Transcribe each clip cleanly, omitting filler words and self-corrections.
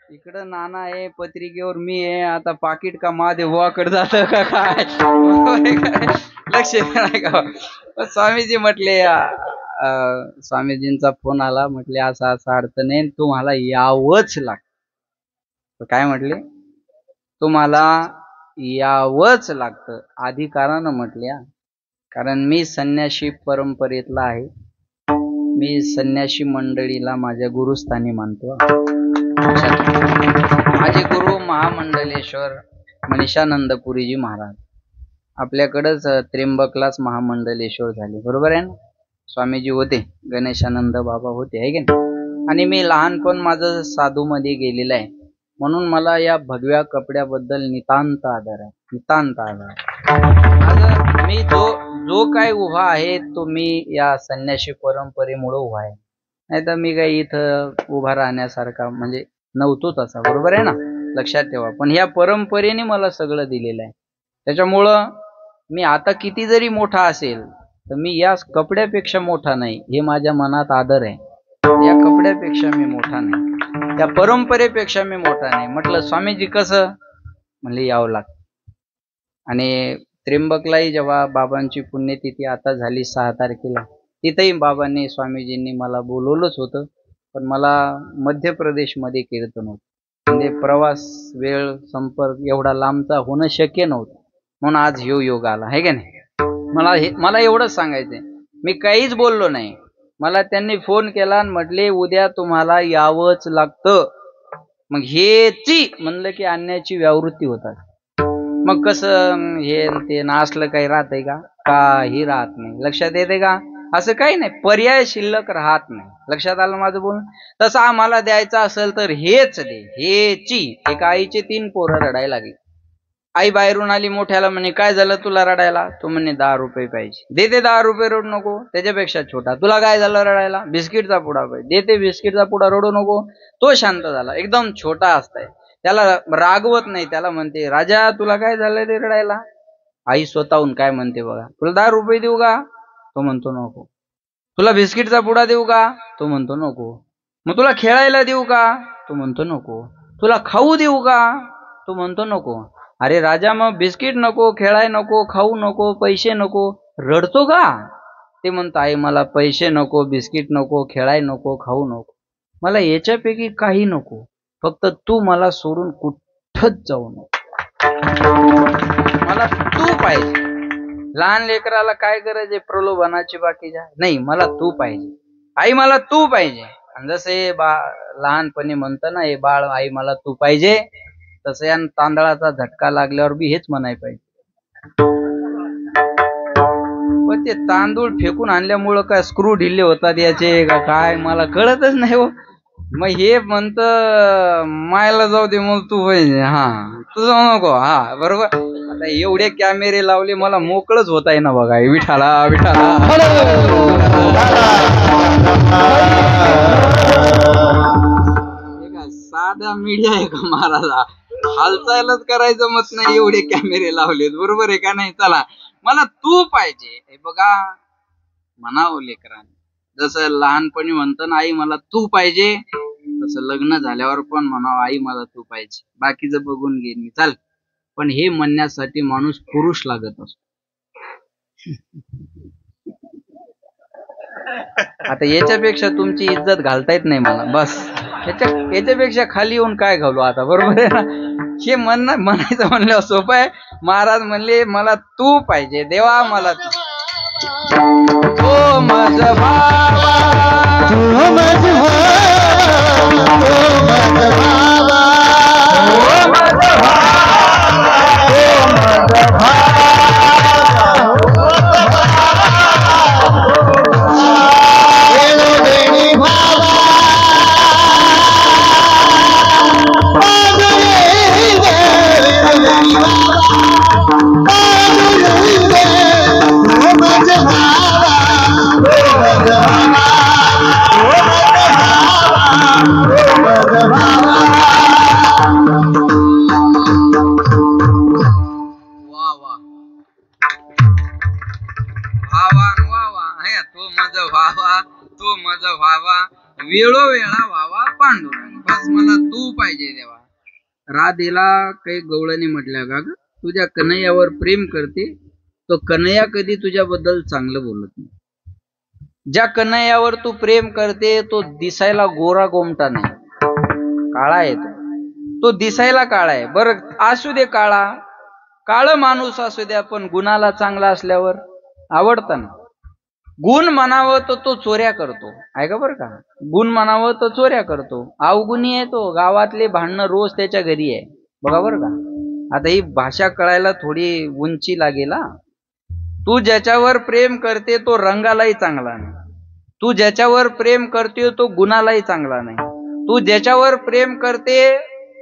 इकडं नाना आहे, पत्रिकेवर मी आहे, आता पाकिट का महादेवाकडे जात का काय लक्ष नाही का? स्वामीजी म्हटले स्वामीजींचा फोन आला, म्हटले असा असा अडचण आहे, तुम्हाला यावंच लागतं. काय म्हटले? तुम्हाला यावंच लागतं. अधिकारानं म्हटल्या, कारण मी संन्यासी परंपरेतला आहे. मी संन्यासी मंडळीला माझ्या गुरुस्थानी मानतो. माझे गुरु महामंडलेश्वर मनीषानंदपुरीजी महाराज. आपल्याकडंच त्र्यंबकलाच महामंडलेश्वर झाले, बरोबर आहे ना? स्वामीजी होते, गणेशानंद बाबा होते, आहे की नाही? आणि मी लहानपण माझं साधू मध्ये गेलेलं आहे, म्हणून मला या भगव्या कपड्याबद्दल नितांत आदर आहे, नितांत आदर. मी जो काय उभा आहे तो मी या संन्यासी परंपरेमुळे उभा आहे, नाही तर मी काही इथं उभा राहण्यासारखा म्हणजे नव्हतो तसा, बरोबर आहे ना? लक्षात ठेवा. पण ह्या परंपरेने मला सगळं दिलेलं आहे. त्याच्यामुळं मी आता किती जरी मोठा असेल तर मी या कपड्यापेक्षा मोठा नाही, हे माझ्या मनात आदर आहे. या कपड्यापेक्षा मी मोठा नाही, या परंपरेपेक्षा मी मोठा नाही. म्हटलं स्वामीजी कसं? म्हणले यावं लागतं. आणि त्र्यंबकलाही जेव्हा बाबांची पुण्यतिथी आता झाली 6 तारखेला, तिथेही बाबांनी स्वामीजींनी मला बोलवलंच होतं, पण मला मध्य प्रदेशमध्ये कीर्तन होतं, म्हणजे प्रवास वेळ संपर्क एवढा लांबचा होणं शक्य नव्हतं, म्हणून आज योग आला, आहे का नाही? मला एवढंच सांगायचंय, मी काहीच बोललो नाही. मला त्यांनी फोन केला आणि म्हटले उद्या तुम्हाला यावंच लागतं. मग हेची म्हणलं की आणण्याची व्यावृत्ती होतात. मग कसं हे ते नासलं काही राहतंय का? काही राहत नाही. लक्षात येते का? असं काही नाही, पर्याय शिल्लक राहत नाही. लक्षात आलं माझं बोलणं? तसं आम्हाला द्यायचं असेल तर हेच दे, हेची. एका आईचे 3 पोरं रडायला लागली. आई बाहेरून आली, मोठ्याला म्हणे काय झालं तुला रडायला? तो म्हणे 10 रुपये पाहिजे. देते 10 रुपये, रडू नको. त्याच्यापेक्षा छोटा, तुला काय झालं रडायला? बिस्किटचा पुडा पाहिजे. देते बिस्किटचा पुडा, रडू नको. तो शांत झाला. एकदम छोटा असताय, त्याला रागवत नाही, त्याला म्हणते राजा तुला काय झालं ते रडायला? आई स्वतःहून काय म्हणते बघा, तुला 10 रुपये देऊ का? तो म्हणतो नको. तुला बिस्किटचा पुडा देऊ का? तो म्हणतो नको. मग तुला खेळायला देऊ का? तो म्हणतो नको. तुला खाऊ देऊ का? तो म्हणतो नको. अरे राजा मग बिस्किट नको, खेळाय नको, खाऊ नको, पैसे नको, रडतो का? ते म्हणतो आई मला पैसे नको, बिस्किट नको, खेळाय नको, खाऊ नको, मला याच्यापैकी काही नको, फक्त तू मला सोडून कुठंच जाऊ नको, मला तू पाहिजे. लहान लेकराला काय गरज आहे प्रलोभनाची बाकीच्या? नाही, मला तू पाहिजे. आई मला तू पाहिजे. आणि जसं हे लहानपणी म्हणतं ना हे बाळ, आई मला तू पाहिजे, तसं या तांदळाचा झटका लागल्यावर बी हेच म्हणाय पाहिजे. पण ते तांदूळ फेकून आणल्यामुळं काय स्क्रू ढिल्ले होतात याचे का काय मला कळतच नाही हो. मग हे म्हणत मायला जाऊ दे मग तू पाहिजे, हा तू जाऊ नको, हा बरोबर. आता एवढे कॅमेरे लावले, मला मोकळच होत आहे ना बघा. विठाला विठाला साधा मीडिया आहे का महाराजा? हालचालच करायचं मत नाही, एवढे कॅमेरे लावलेत, बरोबर आहे का नाही? चला मला तू पाहिजे, हे बघा म्हणावं लेकरांनी. जसं लहानपणी म्हणतं ना आई मला तू पाहिजे, तसं लग्न झाल्यावर पण म्हणावं आई मला तू पाहिजे. बाकीचं बघून घेईन मी, चाल. पण हे म्हणण्यासाठी माणूस पुरुष लागत असतो. आता याच्यापेक्षा तुमची इज्जत घालता येत नाही मला, बस. याच्यापेक्षा खाली येऊन काय घालू आता, बरोबर आहे ना? हे म्हणायचं म्हणलं सोपं आहे. महाराज म्हणले मला तू पाहिजे, देवा मला तू. ओ माझा भावा, ओ माझा भावा, ओ माझा भावा, ओ माझा भावा, ओ माझा भावा. Oh, तू पाहिजे देवा. राधेला काही गवळणी म्हटल्या का ग, तुझ्या कन्हैयावर प्रेम करते, तो कन्हैया कधी तुझ्याबद्दल चांगलं बोलत नाही. ज्या कन्हैयावर तू प्रेम करते तो दिसायला गोरा गोमटा नाही, काळा आहे तो दिसायला काळा आहे. बरं असू दे काळा, काळ माणूस असू द्या, पण गुणाला चांगला असल्यावर आवडतं ना. गुण म्हणावं तर तो चोऱ्या करतो, आहे का बरं का. गुण म्हणावं तर चोऱ्या करतो, अवगुणी आहे तो. गावातले भांडणं रोज त्याच्या घरी आहे, बघा बरं का. आता ही भाषा कळायला थोडी उंची लागेल. तू ज्याच्यावर प्रेम करते तो रंगालाही चांगला नाही, तू ज्याच्यावर प्रेम करते तो गुणालाही चांगला नाही, तू ज्याच्यावर प्रेम करते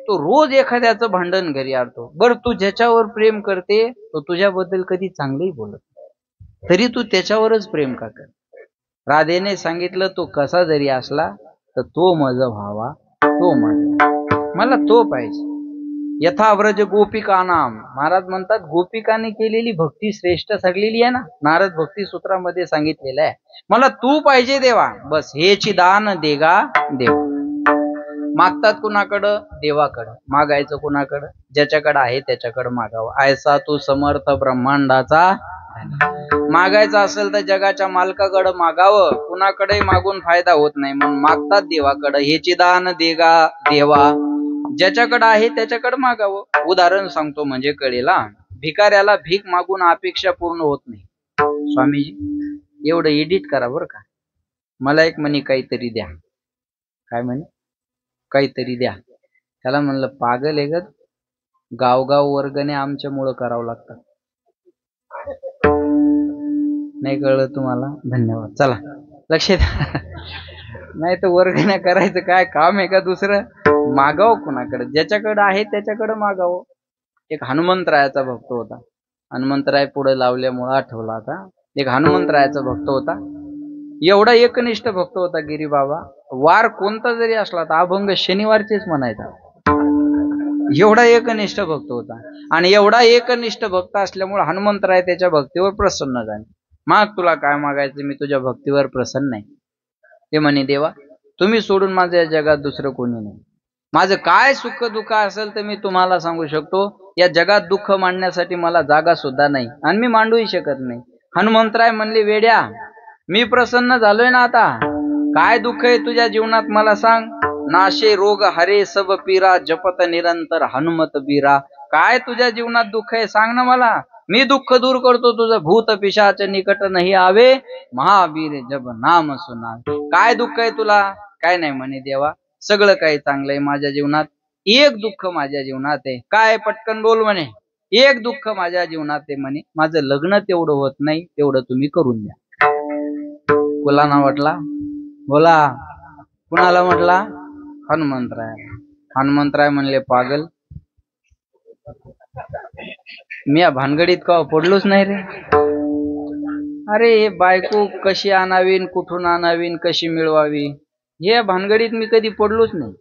तो रोज एखाद्याचं भांडण घरी आणतो. बरं तू ज्याच्यावर प्रेम करते तो तुझ्याबद्दल कधी चांगलंही बोलत, तरी तू त्याच्यावरच प्रेम का कर. राधेने सांगितलं तो कसा जरी असला तर तो माझा व्हावा, तो माझा, मला तो पाहिजे. यथाव्रज गोपिका नाम, महाराज म्हणतात गोपिकाने केलेली भक्ती श्रेष्ठ सगलेली आहे ना. नारद भक्ती सूत्रामध्ये सांगितलेलं आहे, मला तू पाहिजे देवा, बस हेची दान देगा देवा. मागतात कुणाकडं, देवाकडं. मागायचं कुणाकडं, ज्याच्याकडे आहे त्याच्याकडे मागावं. ऐसा तू समर्थ ब्रह्मांडाचा. मागायचं असेल तर जगाच्या मालकाकडे मागावं, कुणाकडे मागून फायदा होत नाही, म्हणून मागतात देवाकडे. हेची दान देगा देवा, ज्याच्याकडे आहे त्याच्याकडे मागावं. उदाहरण सांगतो म्हणजे कळेला. भिकाऱ्याला भीक मागून अपेक्षा पूर्ण होत नाही. स्वामीजी एवढं एडिट करा बरं का. मला एक म्हणे काहीतरी द्या, काय म्हणे काहीतरी द्या. त्याला म्हणलं पागल आहे ग, गावगाव वर्गणे आमच्यामुळं करावं लागतात. नाही कळलं तुम्हाला, धन्यवाद. चला लक्ष द्या. नाही तर वर्गण्या करायचं काय काम आहे का दुसरं. मागावं कुणाकडे, ज्याच्याकडे आहे त्याच्याकडे मागावं. एक हनुमंतरायाचा भक्त होता, हनुमंतराय पुढे लावल्यामुळं आठवला आता. एक हनुमंतरायाचा भक्त होता, एवढा एकनिष्ठ भक्त होता गिरी बाबा. वार कोणता जरी असला तर अभंग शनिवारचेच म्हणायचा, एवढा एकनिष्ठ भक्त होता. आणि एवढा एकनिष्ठ भक्त असल्यामुळे हनुमंतराय त्याच्या भक्तीवर प्रसन्न झाले. माग तुला काय मागायचं, मी तुझ्या भक्तीवर प्रसन्न आहे. ते म्हणे देवा तुम्ही सोडून माझं या जगात दुसरं कोणी नाही. माझं काय सुख दुःख असेल तर मी तुम्हाला सांगू शकतो. या जगात दुःख मांडण्यासाठी मला जागा सुद्धा नाही आणि मी मांडूही शकत नाही. हनुमंतराय म्हणले वेड्या, मी प्रसन्न झालोय ना आता. काय दुःख आहे तुझ्या जीवनात मला सांग. नाशे रोग हरे सब पीरा, जपत निरंतर हनुमत बीरा. काय तुझ्या जीवनात दुःख आहे सांग ना मला, मी दुःख दूर करतो तुझं. भूत पिशाच निकट नाही आवे, महावीर जब नाम सुना. काय दुःख आहे तुला. काय नाही म्हणे देवा, सगळं काही चांगलं आहे माझ्या जीवनात. एक दुःख माझ्या जीवनात आहे. काय, पटकन बोल म्हणे. एक दुःख माझ्या जीवनात आहे म्हणे, माझं लग्न तेवढं होत नाही, तेवढं तुम्ही करून द्या. कुणाला म्हटला, बोला कुणाला म्हटला, हनुमंतराय. हनुमंतराय म्हणले पागल, मी या भानगडीत का पडलोच नाही रे. अरे हे बायको कशी आणावीन, कुठून आणावीन, कशी मिळवावी, हे भानगडीत मी कधी पडलोच नाही.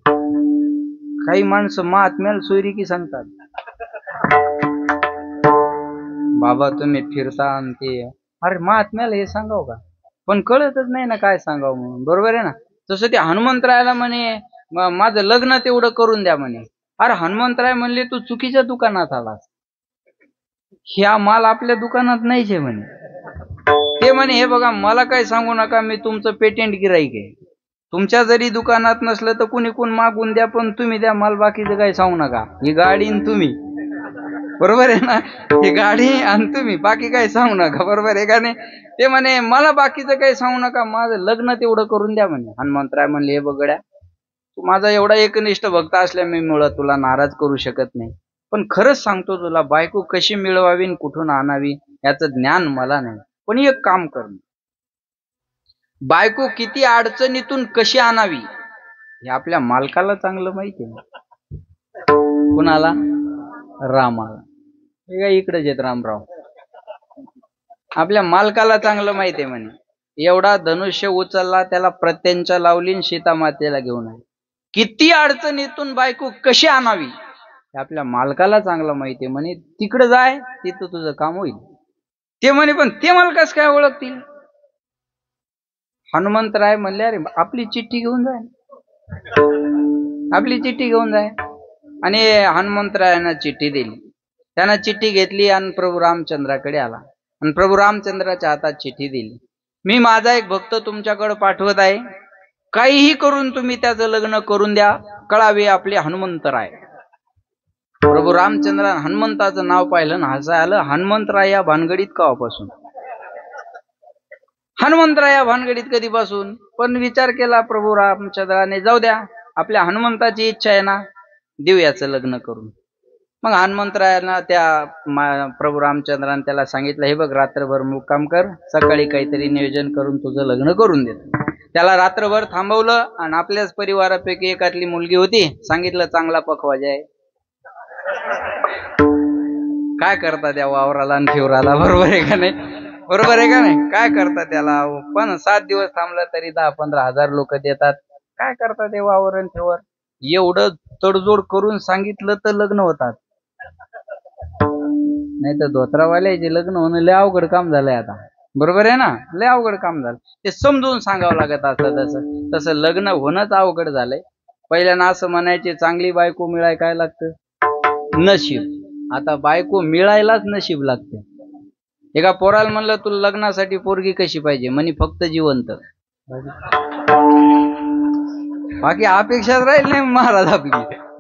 काही माणसं महात्म्याला सोयरीकी सांगतात. बाबा तुम्ही फिरता आणि ते, अरे महात्म्याला हे सांगाव का, पण कळतच नाही ना काय सांगावं म्हणून. बरोबर आहे ना. तसं ते हनुमंतरायाला म्हणे माझं लग्न तेवढं करून द्या म्हणे. अरे हनुमंतराय म्हणले तू चुकीच्या दुकानात आलास, ह्या माल आपल्या दुकानात नाहीच आहे म्हणे. ते म्हणे हे बघा मला काही सांगू नका, मी तुमचं पेटेंट गिराईक आहे. तुमच्या जरी दुकानात नसलं तर कुणी कोण मागून द्या, पण तुम्ही द्या माल, बाकीचं काही सांगू नका. ही गाडी आणि तुम्ही, बरोबर आहे ना, ही गाडी आणि तुम्ही, बाकी काही सांगू नका. बरोबर आहे का नाही. ते म्हणे मला बाकीचं काही सांगू नका, माझं लग्न तेवढं करून द्या म्हणे. हनुमंतराय म्हणले हे बघड्या, तू माझा एवढा एकनिष्ठ भक्त असल्यामुळे तुला नाराज करू शकत नाही, पण खरंच सांगतो तुला, बायको कशी मिळवावी कुठून आणावी याचं ज्ञान मला नाही. पण एक काम कर, बायको किती अडचणीतून कशी आणावी हे आपल्या मालकाला चांगलं माहिती आहे. कुणाला, रामाला. हे काय इकडेच येत रामराव, आपल्या मालकाला चांगलं माहिती आहे म्हणे. एवढा धनुष्य उचलला, त्याला प्रत्यंचा लावली, सीता मातेला घेऊन आली. किती अडचणीतून बायको कशी आणावी हे आपल्या मालकाला चांगलं माहिती आहे म्हणे. तिकडे जाय, तिथं तुझं काम होईल. ते म्हणे पण ते मला कसं काय ओळखतील. हनुमंतराय म्हणले अरे आपली चिठ्ठी घेऊन जाय. आपली चिठ्ठी घेऊन जाय. आणि हनुमंतरायांना चिठ्ठी दिली. त्यानं चिठ्ठी घेतली आणि प्रभू रामचंद्राकडे आला आणि प्रभू रामचंद्राच्या हातात चिठ्ठी दिली. मी माझा एक भक्त तुमच्याकडे पाठवत आहे, काहीही करून तुम्ही त्याचं लग्न करून द्या, कळावे आपले हनुमंतराय. प्रभू रामचंद्र हनुमंताचं नाव पाहिलं ना हसा आलं. हनुमंतराय या भानगडीत कवापासून? हनुमंतराय या भानगडीत कधीपासून? पण विचार केला प्रभू रामचंद्राने, जाऊ द्या, आपल्या हनुमंताची इच्छा आहे ना, देऊ याचं लग्न करून. मग हनुमंतरायांना त्या प्रभू रामचंद्राने त्याला सांगितलं, हे बघ, रात्रभर मुक्काम कर, सकाळी काहीतरी नियोजन करून तुझं लग्न करून देतो. त्याला रात्रभर थांबवलं आणि आपल्याच परिवारापैकी एकातली मुलगी होती, सांगितलं चांगला पखवाजा आहे. काय करता त्या वावराला आणि फिवराला, बरोबर आहे का नाही? बरोबर आहे का नाही? काय करता त्याला? पण 7 दिवस थांबलं तरी 10-15 हजार लोक देतात. काय करता ते वावर आणि फिवर? एवढं तडजोड करून सांगितलं तर लग्न होतात, नाही तर धोत्रावाल्याचे लग्न होणं लय अवघड काम झालंय आता. बरोबर आहे ना? लय अवघड काम झालं. ते समजून सांगावं लागत असतं. तसं लग्न होणंच अवघड झालंय. पहिल्यानं असं म्हणायचे, चांगली बायको मिळाय काय लागतं? नशीब. आता बायको मिळायलाच नशीब लागते. एका पोराला म्हणलं तुला लग्नासाठी पोरगी कशी पाहिजे, म्हणे फक्त जिवंत. बाकी अपेक्षाच राहील नाही महाराज आपली.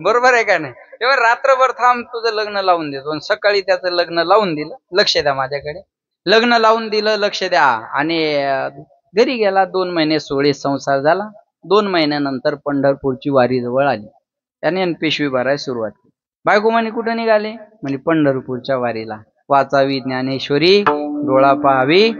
बरोबर आहे का नाही? तेव्हा रात्रभर थांब, तुझं लग्न लावून देतो. सकाळी त्याचं लग्न लावून दिलं. लक्ष द्या माझ्याकडे. लग्न लावून दिलं, लक्ष द्या. आणि घरी गेला. 2 महिने सोहळे संसार झाला. 2 महिन्यानंतर पंढरपूरची वारी जवळ आली. त्याने पिशवी भरायला सुरुवात केली. बायको म्हणे कुठं निघाले? म्हणे पंढरपूरच्या वारीला. वाचावी ज्ञानेश्वरी, डोळा पाहावी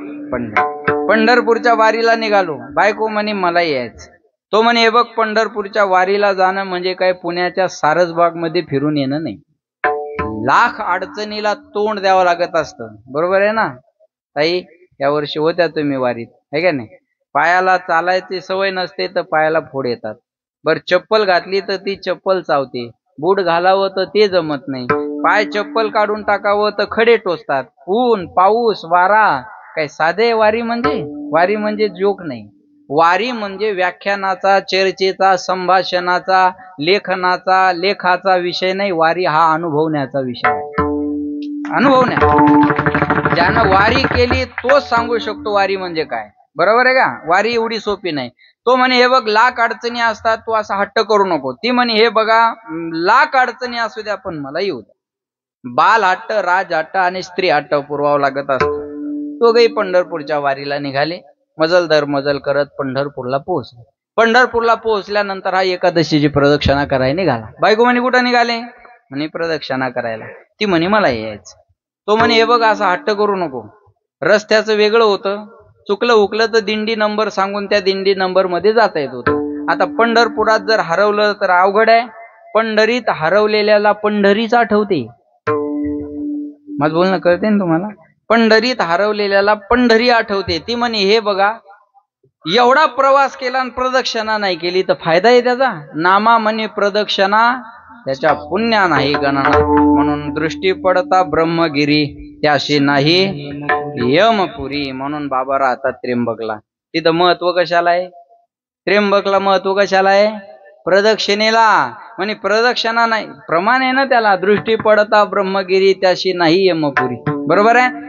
पंढरपूरच्या वारीला निघालो. बायको म्हणे मला यायचं. तो म्हणे, हे बघ, पंढरपूरच्या वारीला जाणं म्हणजे काय पुण्याच्या सारसबाग मध्ये फिरून येणं नाही. लाख अडचणीला तोंड द्यावं लागत असतं. बरोबर आहे ना ताई? या वर्षी होत्या तुम्ही वारीत, आहे का नाही? पायाला चालायची सवय नसते तर पायाला फोड येतात. बर, चप्पल घातली तर ती चप्पल चावते. बूट घालावं तर ते जमत नाही. पाय चप्पल काढून टाकावं तर खडे टोचतात. ऊन, पाऊस, वारा. काय साधे वारी म्हणजे? वारी म्हणजे जोक नाही. वारी म्हणजे व्याख्यानाचा, चर्चेचा, संभाषणाचा, लेखाचा विषय नाही. वारी हा अनुभवण्याचा विषय आहे. अनुभवण्या. ज्यानं वारी केली तोच सांगू शकतो वारी म्हणजे काय. बरोबर आहे का? वारी एवढी सोपी नाही. तो म्हणे, हे बघ, लाख अडचणी असतात, तू असा हट्ट करू नको. ती म्हणे, हे बघा, लाख अडचणी असू द्या पण मला येऊ द्या. बाल हट्ट, राज हट्ट आणि स्त्री हट्ट पुरवावं लागत असतो. दोघेही पंढरपूरच्या वारीला निघाले. मजल करत पंढरपूरला पोहोचले. पंढरपूरला पोहोचल्यानंतर हा एकादशीची प्रदक्षिणा करायला निघाला. बायको म्हणे कुठं निघाले? म्हणे प्रदक्षिणा करायला. ती म्हणे मला यायचं. तो म्हणे, हे बघ, असा हट्ट करू नको. रस्त्याचं वेगळं होतं. चुकलं उकलं तर दिंडी नंबर सांगून त्या दिंडी नंबर मध्ये जाता येत होतं. आता पंढरपुरात जर हरवलं तर अवघड आहे. पंढरीत हरवलेल्याला पंढरीच आठवते. माझं बोलणं कळते ना तुम्हाला? पंढरीत हरवलेल्याला पंढरी आठवते. ती म्हणे, हे बघा, एवढा प्रवास केला आणि प्रदक्षिणा नाही केली तर फायदा आहे त्याचा? नामा म्हणे प्रदक्षिणा, त्याच्या पुण्या नाही गणना. म्हणून दृष्टी पडता ब्रह्मगिरी, त्याशी नाही यमपुरी. म्हणून बाबा राहतात त्र्यंबकला. तिथं महत्व कशाला आहे? त्र्यंबकला महत्व कशाला आहे? प्रदक्षिणेला. म्हणे प्रदक्षिणा नाही, प्रमाण आहे ना त्याला. दृष्टी पडता ब्रह्मगिरी, त्याशी नाही यमपुरी. बरोबर आहे?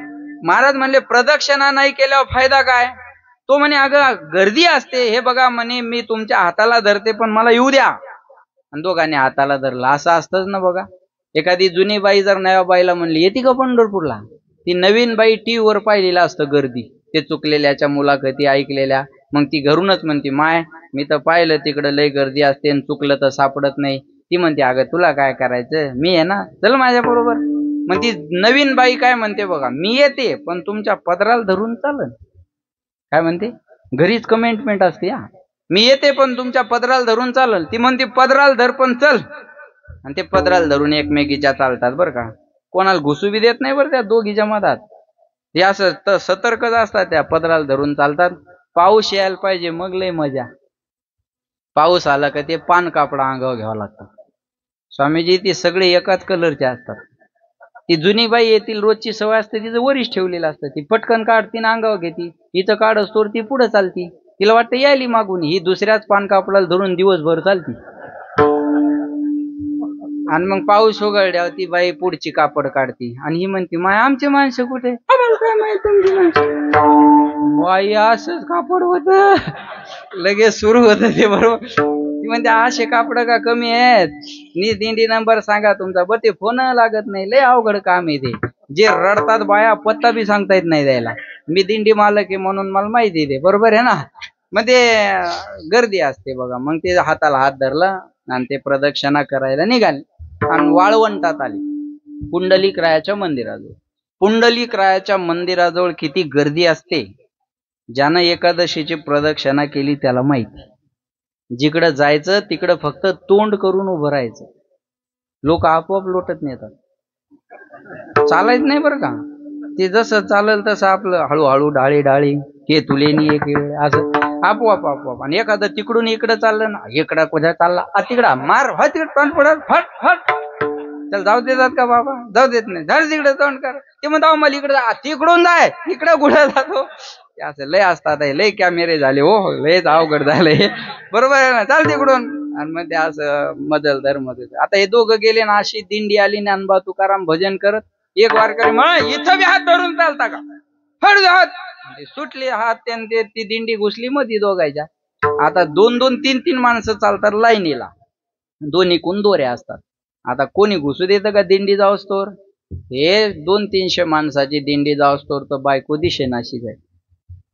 महाराज म्हणले प्रदक्षिणा नाही केल्यावर फायदा काय? तो म्हणे, अगं गर्दी असते. हे बघा म्हणे, मी तुमच्या हाताला धरते पण मला येऊ द्या. आणि दोघांनी हाताला धरला. असं असतंच ना बघा. एखादी जुनी बाई जर नव्या बाईला म्हणली येते का पंढरपूरला, ती नवीन बाई टीव्हीवर पाहिलेलं असतं गर्दी, ते चुकलेल्याच्या मुलाखती ऐकलेल्या. मग ती घरूनच म्हणते, माय मी तर पाहिलं तिकडं लय गर्दी असते आणि चुकलं तर सापडत नाही. ती म्हणते, अगं तुला काय करायचं, मी आहे ना, चल माझ्या बरोबर. मग ती नवीन बाई काय म्हणते बघा, मी येते पण तुमच्या पदराला धरून चालन. काय म्हणते? घरीच कमेंटमेंट असते. हा, मी येते पण तुमच्या पदराला धरून चालल. ती म्हणते पदराला धर पण चल. आणि ते पदराला धरून एकमेकीच्या चालतात बरं का. कोणाला घुसू बी देत नाही बरं त्या दोघीच्या मधात. हे असं सतर्कच असतात. त्या पदराला धरून चालतात. पाऊस यायला पाहिजे मग लय मजा. पाऊस आला का ते पान कापडा अंगावर घ्यावं लागतं. स्वामीजी ती सगळे एकाच कलरचे असतात. ती जुनी बाई येतील, रोजची सवय असते, तिचं वरीच ठेवलेलं असतं. ती पटकन काढती ना अंगावर घेती. हिचं काढ असतो ती पुढे चालती. तिला वाटतं यायली मागून. ही दुसऱ्याच पान कापडाला धरून दिवसभर चालती. आणि मग पाऊस उघडल्यावर ती बाई पुढची कापड काढती आणि ही म्हणती माय आमची माणसं कुठे, आम्हाला काय माहित तुमची माणसं. बाई असंच कापड होत, लगेच सुरू होत ते बरोबर. ती म्हणते असे कापड का कमी आहेत, नी दिंडी नंबर सांगा तुमचा. बर ते फोन लागत नाही, लय अवघड काम आहे ते. जे रडतात बाया पत्ता बी सांगता येत नाही द्यायला. मी दिंडी मालक आहे म्हणून मला माहिती आहे ते, बरोबर आहे ना. मग ते गर्दी असते बघा. मग ते हाताला हात धरला आणि ते प्रदक्षिणा करायला निघाले आणि वाळवंटात आले पुंडलिकरायाच्या मंदिराजवळ. पुंडलिकरायाच्या मंदिराजवळ किती गर्दी असते, ज्यानं एकादशीची प्रदक्षिणा केली त्याला माहिती. जिकडं जायचं तिकडं फक्त तोंड करून उभं राहायचं, लोक आपोआप लोटत नेतात. चालायचं नाही बरं का, ते जसं चालेल तसं आपलं हळूहळू डाळी डाळी के तुलेनी एक असं आपोआप आपोआप. आणि एखादं तिकडून इकडं चाललं ना, इकडं कुठं चालला तिकडा मार हा तिकडे तोंड पडत फट फट. चल जाऊ देतात का बाबा, जाऊ देत नाही. झाड तिकडे तोंड कर. ते म्हणतो मला इकडे तिकडून जाय, इकडे कुठं जातो. असं लय असतात, लय कॅमेरे झाले हो, लयच अवघड झालंय, बरोबर आहे ना. चाल तिकडून. आणि मग ते असं मदल धर मदल. आता हे दोघं गेले ना, अशी दिंडी आली ज्ञानोबा तुकाराम भजन करत. एक वारकरी म्हणा इथं बी हात धरून चालता का, फड हात सुटले हात. त्यांनी ती दिंडी घुसली मध्ये दोघायच्या. आता दोन दोन तीन तीन माणसं चालतात लाईनीला, दोन्ही कोण दोऱ्या असतात. आता कोणी घुसू देतं का दिंडी जाऊस्तोवर. हे 200-300 माणसाची दिंडी जाऊस्तोवर तर बायको दिशेनाशी जाय.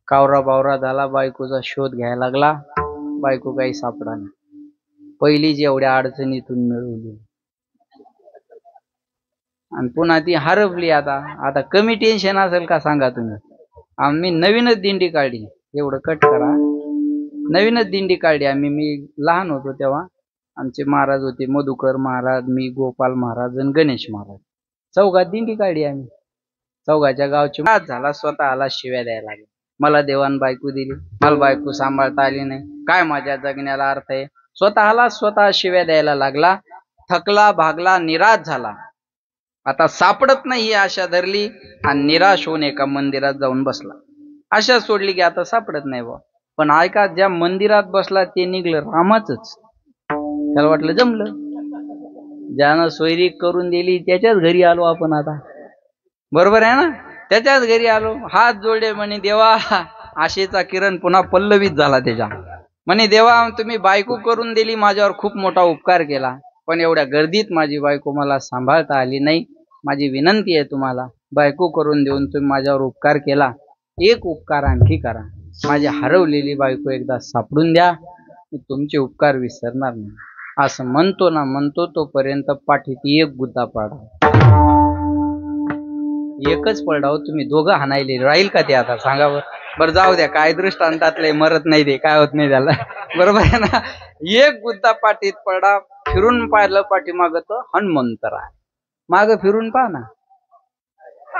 कावरा बावरा झाला, बायकोचा शोध घ्यायला लागला. बायको काही सापडा नाही. पहिलीच एवढ्या अडचणीतून मिळवली आणि पुन्हा ती हरवली. आता कमी टेन्शन असेल का सांगा तुम्ही. आम्ही नवीनच दिंडी काढली, एवढं कट करा, नवीनच दिंडी काढली आम्ही. मी लहान होतो तेव्हा. आमचे महाराज होते मधुकर महाराज, मी गोपाल महाराज आणि गणेश महाराज. चौघात दिंडी काढली आम्ही. चौघाच्या गावची झाला, स्वतःला शिव्या द्यायला लागला. मला देवान बायको दिली, मला बायको सांभाळता आली नाही, काय माझ्या जगण्याला अर्थ आहे. स्वतः शिव्या द्यायला लागला. थकला भागला, निराश झाला. आता सापडत नाही ही आशा धरली आणि निराश होऊन एका मंदिरात जाऊन बसला. आशा सोडली की आता सापडत नाही बा. पण ऐका, ज्या मंदिरात बसला ते निघलं रामाचंच. त्याला वाटलं जमलं, ज्यानं सोयरी करून दिली त्याच्याच घरी आलो आपण आता, बरोबर आहे ना. त्याच्याच घरी आलो, हात जोडले म्हणे देवा. आशेचा किरण पुन्हा पल्लवित झाला त्याच्या. म्हणे देवा तुम्ही बायको करून दिली, माझ्यावर खूप मोठा उपकार केला, पण एवढ्या गर्दीत माझी बायको मला सांभाळता आली नाही. माझी विनंती आहे तुम्हाला, बायको करून देऊन तुम्ही माझ्यावर उपकार केला, एक उपकार आणखी करा, माझी हरवलेली बायको एकदा सापडून द्या, मी तुमचे उपकार विसरणार नाही. असं म्हणतो ना म्हणतो तोपर्यंत पाठीत एक गुद्दा पाडा. एकच पडाव, तुम्ही दोघं हाणायले राहील का ते आता सांगा बरं. जाऊ द्या, काय दृष्टांतातले मरत नाही ते, काय होत नाही त्याला, बरोबर आहे ना. एक गुद्दा पाठीत पडा. फिरून पाहिलं पाठीमाग तर हनुमंतराय. माग फिरून पहा ना,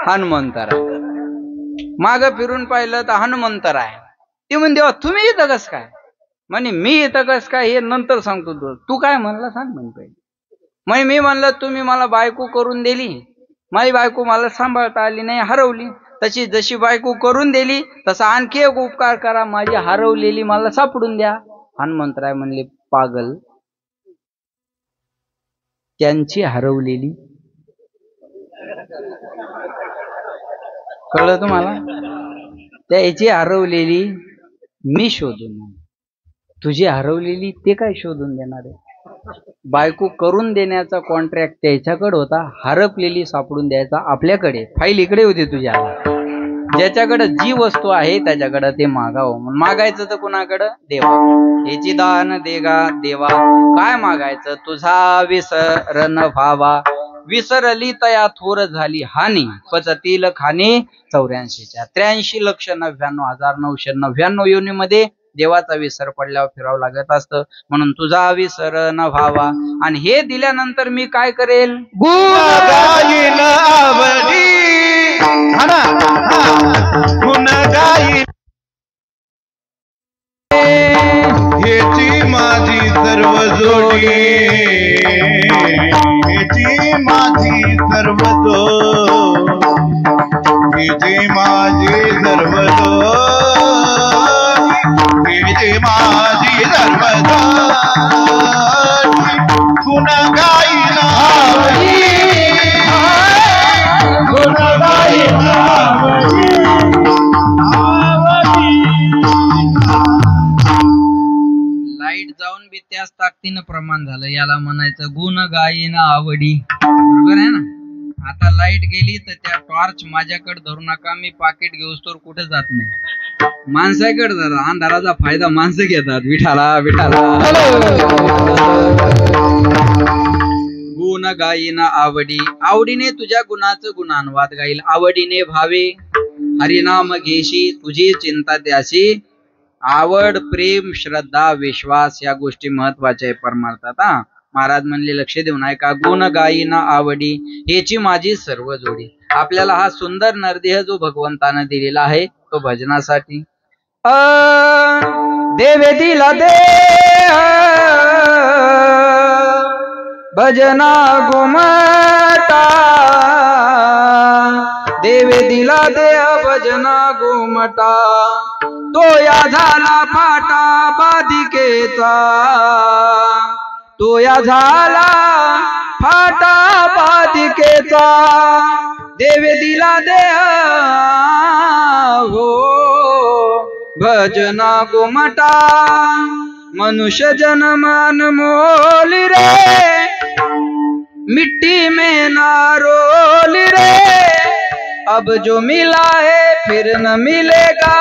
हनुमंतराय. माग फिरून पाहिलं तर हनुमंतराय. ती म्हणते तुम्ही इथं कस काय. म्हणे मी इथं कस काय हे नंतर सांगतो, तू काय म्हणला सांग म्हण पहिले. मग मी म्हणलं तुम्ही मला बायको करून दिली, माझी बायको मला सांभाळता आली नाही, हरवली. तशी जशी बायको करून दिली तसा आणखी एक उपकार करा, माझी हरवलेली मला सापडून द्या. हनुमंतराय म्हणले पागल, त्यांची हरवलेली कळलं तुम्हाला, त्याची हरवलेली मी शोधून, तुझी हरवलेली ते काय शोधून देणार आहे. बायको करून देण्याचा कॉन्ट्रॅक्ट त्याच्याकडे होता, हरपलेली सापडून द्यायचा आपल्याकडे. फाईल इकडे होती तुझ्या. ज्याच्याकडे जी वस्तू आहे त्याच्याकडे ते मागावं. मागायचं तर कुणाकडं, देवा. याची दान देगा देवा. काय मागायचं, तुझा विसरण व्हावा. विसरली तया थोर झाली हानी, पचतील खाणे 84च्या 83,99,999 योनीमध्ये देवाचा विसर पडल्यावर फिरावं लागत असतं. म्हणून तुझा विसर न व्हावा. आणि हे दिल्यानंतर मी काय करेल, हेची माझी सर्व जोडी, हेची माझी सर्व जोडी, हेची माझी सर्व जोडी, हेची माझी सर्व जोडी. गुण गाई गाईना आवडी गुण गाईना लाईट जाऊन बी त्याच ताकदीनं प्रमाण झालं. याला म्हणायचं गुण गायीन आवडी. बरोबर आहे ना. आता लाईट गेली तर त्या टॉर्च माझ्याकडे धरू नका, मी पाकिट घेऊस तर कुठे जात नाही. माणसाकडे जरा अंधाराचा फायदा माणसं घेतात. विठाला विठाला गुण गायीन आवडी. आवडीने तुझ्या गुणाचं गुणानुवाद गाईल. आवडीने भावे हरिनाम घेशी तुझी चिंता त्याशी. आवड प्रेम श्रद्धा विश्वास या गोष्टी महत्वाच्या आहे परमार्थात. हा महाराज म्हणले लक्ष देऊन ऐका. गुण गायीन आवडी हेची माझी सर्व जोडी. आपल्याला हा सुंदर नरदेह जो भगवंतानं दिलेला आहे तो भजनासाठी. देवे दिला दे भजना गोमटा. देवे दिला दे भजना गोमटा. तो या झाला फाटा बाधिकेचा. तो या झाला फाटा बाधिकेचा. देवे दिला देह हो भजना गोमटा. मनुष्य जन्मान मोली रे मिट्टी में ना रोली रे. अब जो मिला है फिर न मिलेगा.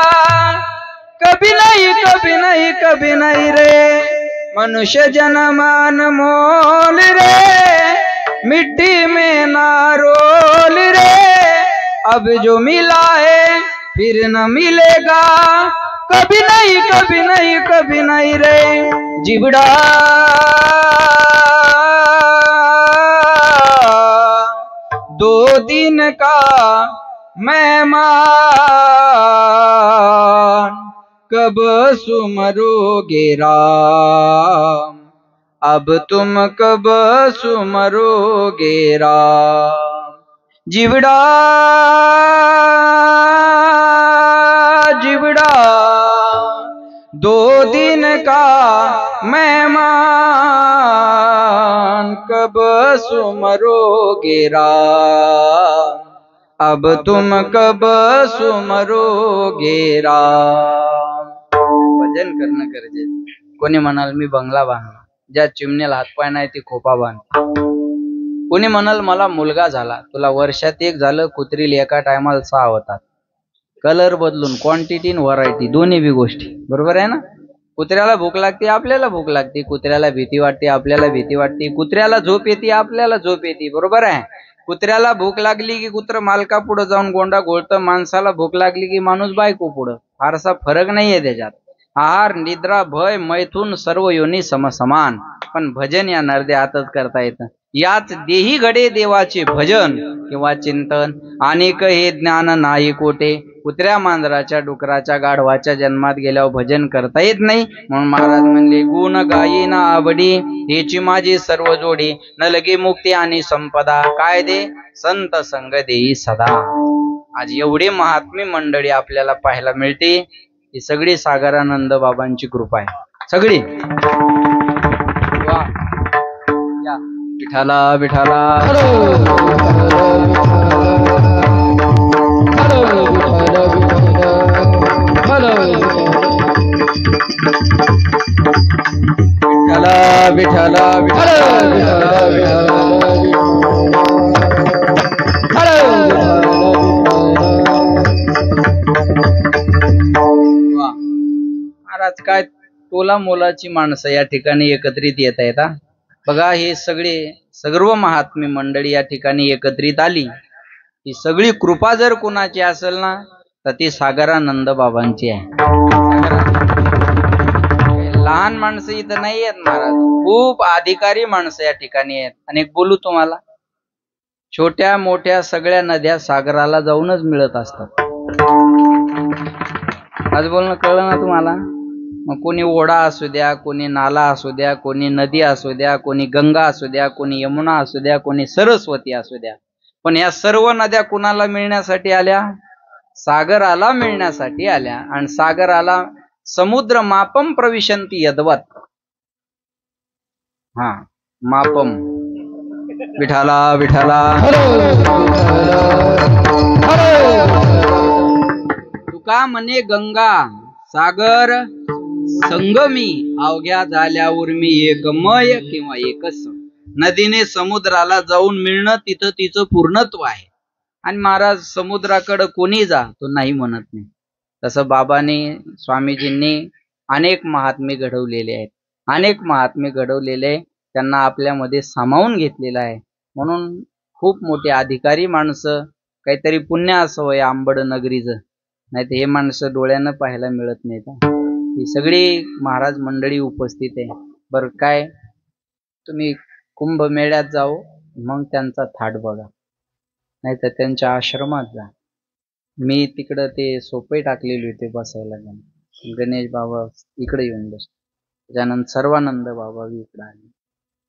कभी नहीं कभी नहीं कभी नहीं रे. मनुष्य जन्मान मोल रे मिट्टी में ना रोल रे. अब जो मिला है फिर न मिलेगा. कभी नहीं कभी नहीं कभी नहीं रे. जिबड़ा दो दिन का मेहमान कब सुमरोगे राम. अब तुम कब सुमरोगे राम. जिवड़ा जिवड़ा दो दिन का मेहमान कब सुमरोगे राम. अब तुम कब सुमरोगे राम. भजन करणं गरजेचं. कोणी म्हणाल मी बंगला बांधला, ज्या चिमण्याला हातपाय नाही ती खोपा बांध. कोणी म्हणाल मला मुलगा झाला, तुला वर्षात एक झालं, कुत्रीला एका टायमाला 6 होतात. कलर बदलून क्वांटिटी आणि व्हरायटी दोन्ही बी गोष्टी. बरोबर आहे ना. कुत्र्याला भूक लागते, आपल्याला भूक लागते. कुत्र्याला भीती वाटते, आपल्याला भीती वाटते. कुत्र्याला झोप येते, आपल्याला झोप येते. बरोबर आहे. कुत्र्याला भूक लागली की कुत्र मालका पुढे जाऊन गोंडा घोळतं. माणसाला भूक लागली की माणूस बायको पुढं. फारसा फरक नाहीये त्याच्यात. आहार निद्रा भय मैथून सर्व योनी समसमान. पण भजन या नरदे हातच करता येतं. याच देही घडे देवाचे भजन किंवा चिंतन. अनेक हे ज्ञान नाही कोठे. कुत्र्या मांजराच्या डुकराच्या गाढवाच्या जन्मात गेल्यावर भजन करता येत नाही. म्हणून महाराज म्हणले गुण गायीन आवडी हेची माझी सर्व जोडी. न लगे मुक्ती आणि संपदा काय दे संत संग देई सदा. आज एवढी महात्मी मंडळी आपल्याला पाहायला मिळते. ही सगळी सागरानंद बाबांची कृपा आहे. सगळी वा या विठाला विठाला विठाला विठाला महाराज काय तोला मोलाची माणसं या ठिकाणी एकत्रित येत आहेत. बघा हे सर्व महात्मी मंडळी या ठिकाणी एकत्रित आली. ही सगळी कृपा जर कोणाची असेल ना तर ती सागरानंद बाबांची आहे. लहान माणसं इथं नाही आहेत महाराज. खूप अधिकारी माणसं या ठिकाणी आहेत. आणि एक बोलू तुम्हाला, छोट्या मोठ्या सगळ्या नद्या सागराला जाऊनच मिळत असतात. आज बोलणं कळलं ना तुम्हाला. मग कोणी ओढा असू द्या, कोणी नाला असू द्या, कोणी नदी असू द्या, कोणी गंगा असू द्या, कोणी यमुना असू द्या, कोणी सरस्वती असू द्या. पण या सर्व नद्या कुणाला मिळण्यासाठी आल्या? सागराला मिळण्यासाठी आल्या. आणि सागराला समुद्र मापम प्रविशंती यदवत. हा मापम विठाला विठाला तुका म्हणे गंगा सागर संगमी अवघ्या झाल्यावर मी एकमय किंवा एकच. नदीने समुद्राला जाऊन मिळणं तिथं तिचं पूर्णत्व आहे. आणि महाराज समुद्राकडे कोणी जा तो नाही म्हणत नाही. तसं बाबांनी स्वामीजींनी अनेक महात्मे घडवलेले आहेत. अनेक महात्मे घडवलेले त्यांना आपल्यामध्ये सामावून घेतलेलं आहे. म्हणून खूप मोठे अधिकारी माणसं काहीतरी पुण्य असावं या आंबड नगरीचं. नाही तर हे माणसं डोळ्यानं पाहायला मिळत नाहीत. ही सगळी महाराज मंडळी उपस्थित आहे. बरं काय तुम्ही कुंभमेळ्यात जाओ मग त्यांचा थाट बघा, नाही तर त्यांच्या आश्रमात जा. मी तिकडं ते सोपे टाकलेले होते बसायला. गणेश बाबा इकडे येऊन बसले. त्याच्यानंतर सर्वानंद बाबा बी इकडे आले,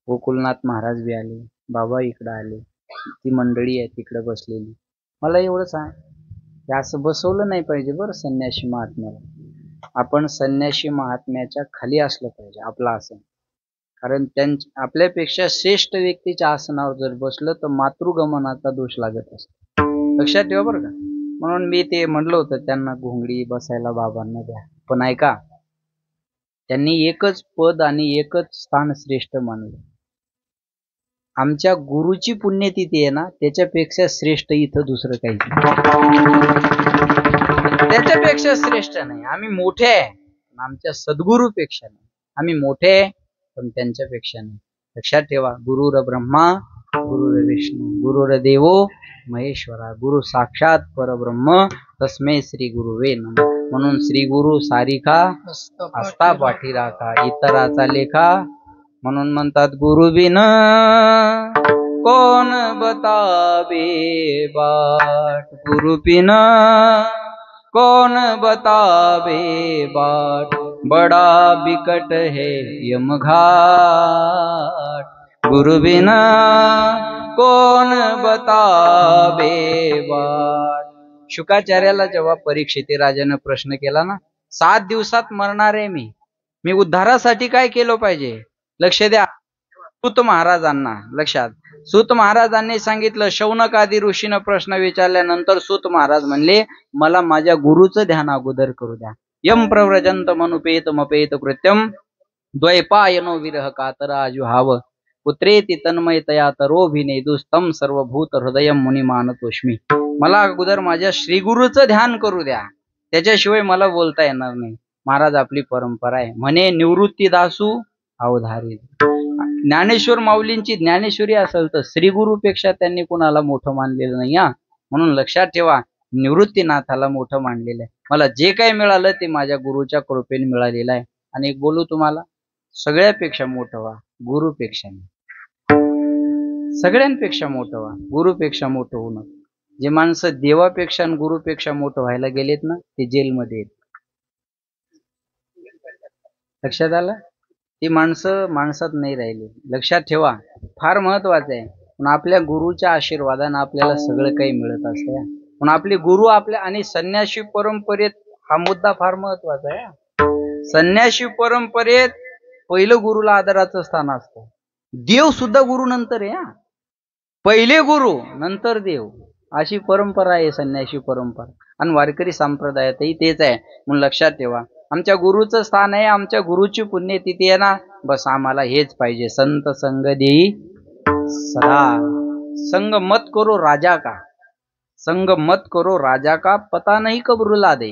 गोकुलनाथ महाराज बी आले, बाबा इकडे आले. ती मंडळी आहे तिकडे बसलेली. मला एवढं सांग, हे असं बसवलं नाही पाहिजे बरं संन्यासी महात्म्याला. आपण संन्यासी महात्म्याच्या खाली असलं पाहिजे आपलं आसन. कारण आपल्यापेक्षा श्रेष्ठ व्यक्तीच्या आसनावर जर बसलं तर मातृगमनाचा दोष लागत असतो. लक्षात ठेवा बरं का. म्हणून मी ते म्हणलं होतं त्यांना घोंगडी बसायला बाबांना द्या. पण ऐका, त्यांनी एकच पद आणि एकच स्थान श्रेष्ठ मानलं. आमच्या गुरुची पुण्यतिथी आहे ना, त्याच्यापेक्षा श्रेष्ठ इथं दुसरं काही नाही. त्याच्यापेक्षा श्रेष्ठ नाही. आम्ही मोठे आहे आमच्या सद्गुरूपेक्षा नाही. आम्ही मोठे आहे पण त्यांच्यापेक्षा नाही. लक्षात ठेवा, गुरुर ब्रह्मा गुरुर विष्णू गुरुर देवो महेश्वरा गुरु साक्षात परब्रह्म तस्मै श्री गुरुवे नमः. म्हणून श्री गुरु सारिखा आस्था पाठी राखा इतराचा लेखा. म्हणून म्हणतात गुरु बिन कोण बतावे बाट, गुरु बिन कौन बतावे बाट, बड़ा बिकट है यमघाट, गुरु बिना कौन बतावे बाट. शुकाचार्याला जेव्हा परीक्षिती राजाने प्रश्न केला ना, 7 दिवसात मरणार आहे मी उद्धारासाठी काय केलं पाहिजे. लक्ष द्या. सूत महाराजांना लक्षात, सूत महाराजांनी सांगितलं. शौनक आदी ऋषीनं प्रश्न विचारल्यानंतर सूत महाराज म्हणले, मला माझ्या गुरुचं ध्यान अगोदर करू द्या. यम प्रव्रजंत मनुपेत मपेत कृत्यम द्वैपायनो विरह कातरा जुहाव पुत्रेति तन्मयतया तरोभिनेदुस्तम सर्वभूत हृदय मुनी मानतोष्मी. मला अगोदर माझ्या श्रीगुरूचं ध्यान करू द्या, त्याच्याशिवाय मला बोलता येणार नाही. महाराज आपली परंपरा आहे म्हणे, निवृत्ती दासू अवधारी. ज्ञानेश्वर माऊलींची ज्ञानेश्वरी असेल तर श्रीगुरूपेक्षा त्यांनी कुणाला मोठं मानलेलं नाही. म्हणून लक्षात ठेवा, निवृत्तीनाथाला मोठं मानलेलं आहे. मला जे काही मिळालं ते माझ्या गुरुच्या कृपेने मिळालेलं आहे. आणि एक बोलू तुम्हाला, सगळ्यापेक्षा मोठं व्हा, गुरुपेक्षा नाही. सगळ्यांपेक्षा मोठं व्हा, गुरुपेक्षा मोठं होऊ नका. जे माणसं देवापेक्षा आणि गुरुपेक्षा मोठं व्हायला गेलेत ना, ते जेलमध्ये आहेत. लक्षात आलं. ती माणसं माणसात नाही राहिली. लक्षात ठेवा, फार महत्वाचं आहे. पण आपल्या गुरुच्या आशीर्वादाने आपल्याला सगळं काही मिळत असतं. पण आपले गुरु आपल्या आणि संन्यासी परंपरेत हा मुद्दा फार महत्वाचा आहे. संन्यासी परंपरेत पहिलं गुरुला आदराचं स्थान असतं. देव सुद्धा गुरु नंतर आहे. पहिले गुरु नंतर देव, अशी परंपरा आहे संन्यासी परंपरा. आणि वारकरी संप्रदायातही तेच आहे. म्हणून लक्षात ठेवा, आमच्या गुरुचं स्थान आहे, आमच्या गुरुची पुण्यतिथी आहे ना, बस आम्हाला हेच पाहिजे. संत संग देई सदा, संग मत करो राजा का, संग मत करो राजा का, पता नहीं कब रुला दे,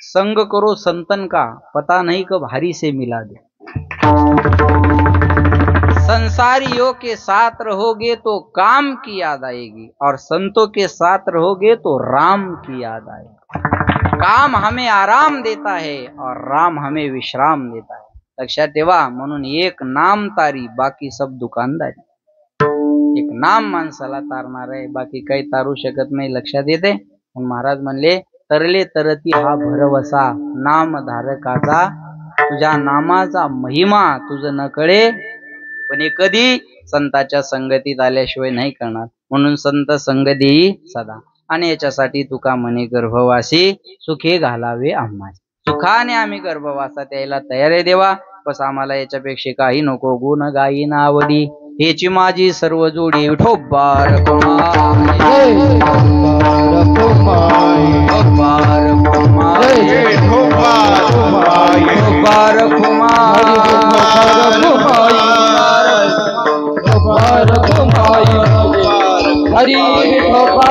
संग करो संतन का, पता नहीं कब हरि से मिला दे. संसारियों के साथ रहोगे तो काम की याद आएगी, और संतों के साथ रहोगे तो राम की याद आएगी. काम हमें आराम देता है और राम हमें विश्राम देता है. लक्षात ठेवा. म्हणून एक नाम तारी, बाकी सब दुकानदारी. एक नाम माणसाला तारणार आहे, बाकी काही तारू शकत नाही. लक्षात येते. महाराज म्हणले, तरले तरती हा भरवसा नामधारकाचा, तुझ्या नामाचा महिमा तुझं न कळे, पण कधी संताच्या संगतीत आल्याशिवाय नाही करणार. म्हणून संत संग देई सदा. आणि याच्यासाठी तुका म्हणे, गर्भवासी सुखे घालावे आम्हा. सुखाने आम्ही गर्भवासात यायला तयार आहे देवा, बस आम्हाला याच्यापेक्षा काही नको. गुण गायी नावडी हेची माझी सर्व जोडी विठोबा रखुमाई विठोबा रखुमाई विठोबा रखुमाई हरी विठोबा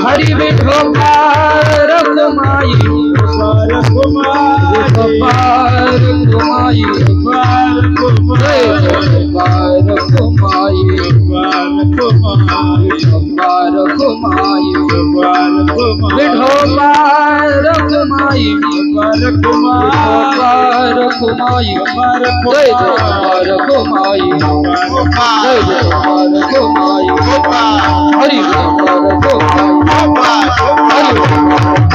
हरि विठोबा रखुमाई विठोबा रखुमाई विठोबा रखुमाई विठोबा रखुमाई विठोबा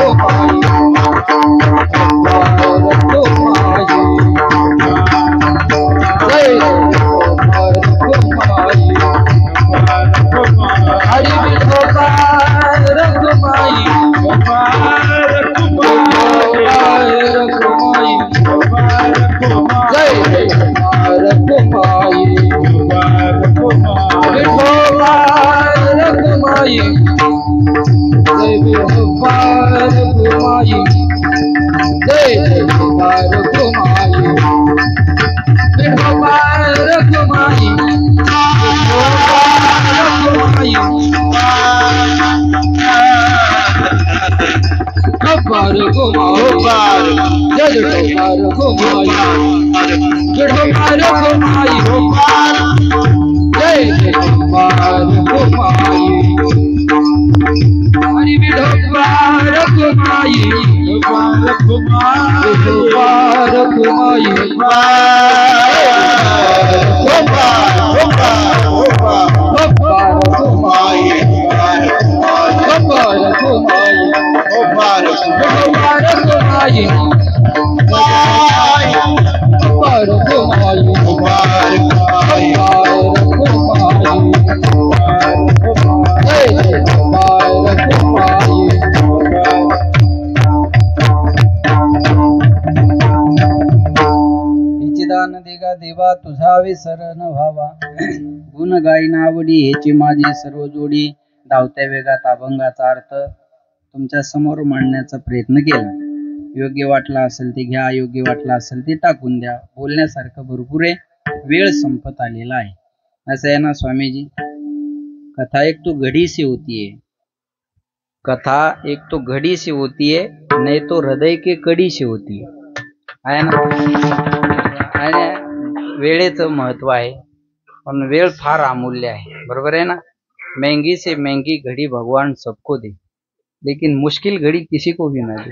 रखुमाई विठोबा रखुमाई जय जय रखुमाई जय जय रखुमाई हरि देवा तुझा विसर न व्हावा गुण गायी आवडी हेची माझी सर्व जोडी धावत्या वेगात अभंगाचा अर्थ तुमच्या समोर मांडण्याचा प्रयत्न केला. योग्य वाटला असेल ते घ्या, योग्य वाटला असेल ते टाकून द्या. बोलण्यासारखं भरपूर आहे, वेळ संपत आलेला आहे. असं आहे ना स्वामीजी, कथा एक तो घड़ी से होती है, कथा एक तो घड़ी से होती है, नहीं तो हृदय के कड़ी से होती है ना. आणि वेळेचं महत्व आहे, पण वेळ फार अमूल्य आहे, बरोबर आहे ना. महंगी से महंगी घड़ी भगवान सबको दे, लेकिन मुश्किल घड़ी किसी को भी ना दे.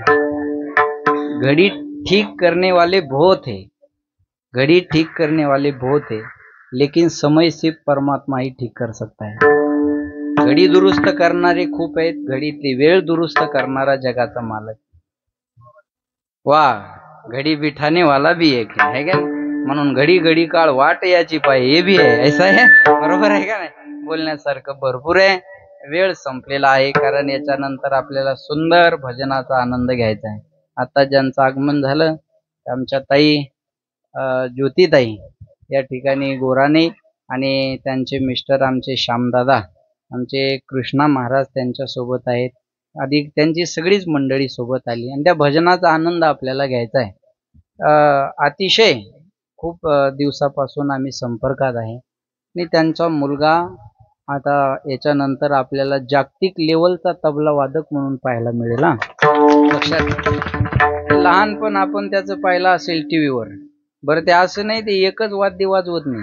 घड़ी ठीक करने वाले बहुत है, घड़ी ठीक करने वाले बहुत है, लेकिन समय से परमात्मा ही ठीक कर सकता है. घडी दुरुस्त करणारे खूप आहेत, घडीतली वेळ दुरुस्त करणारा जगाचा मालक. वाह, घडी बिठाने वाला भी एक है क्या. म्हणून घडी घडी काळ वाट याची पाय, हे भी आहे, ऐसा आहे, बरोबर आहे का नाही. बोलण्यासारखं भरपूर आहे, वेळ संपलेला आहे, कारण याच्यानंतर आपल्याला सुंदर भजनाचा आनंद घ्यायचा आहे. आता ज्यांचं आगमन झालं आमच्या ताई ज्योतिताई या ठिकाणी गोराणे आणि त्यांचे मिस्टर आमचे श्यामदादा, आमचे कृष्णा महाराज त्यांच्या सोबत आहेत, आधी त्यांची सगळीच मंडळी सोबत आली आणि त्या भजनाचा आनंद आपल्याला घ्यायचा आहे. अतिशय खूप दिवसापासून आम्ही संपर्कात आहे आणि त्यांचा मुलगा आता याच्यानंतर आपल्याला जागतिक लेवलचा तबला वादक म्हणून पाहायला मिळेल. लक्षात, लहानपण आपण त्याचं पाहिलं असेल टीव्हीवर. बरं, ते असं नाही ते एकच वाद्य वाजवत नाही,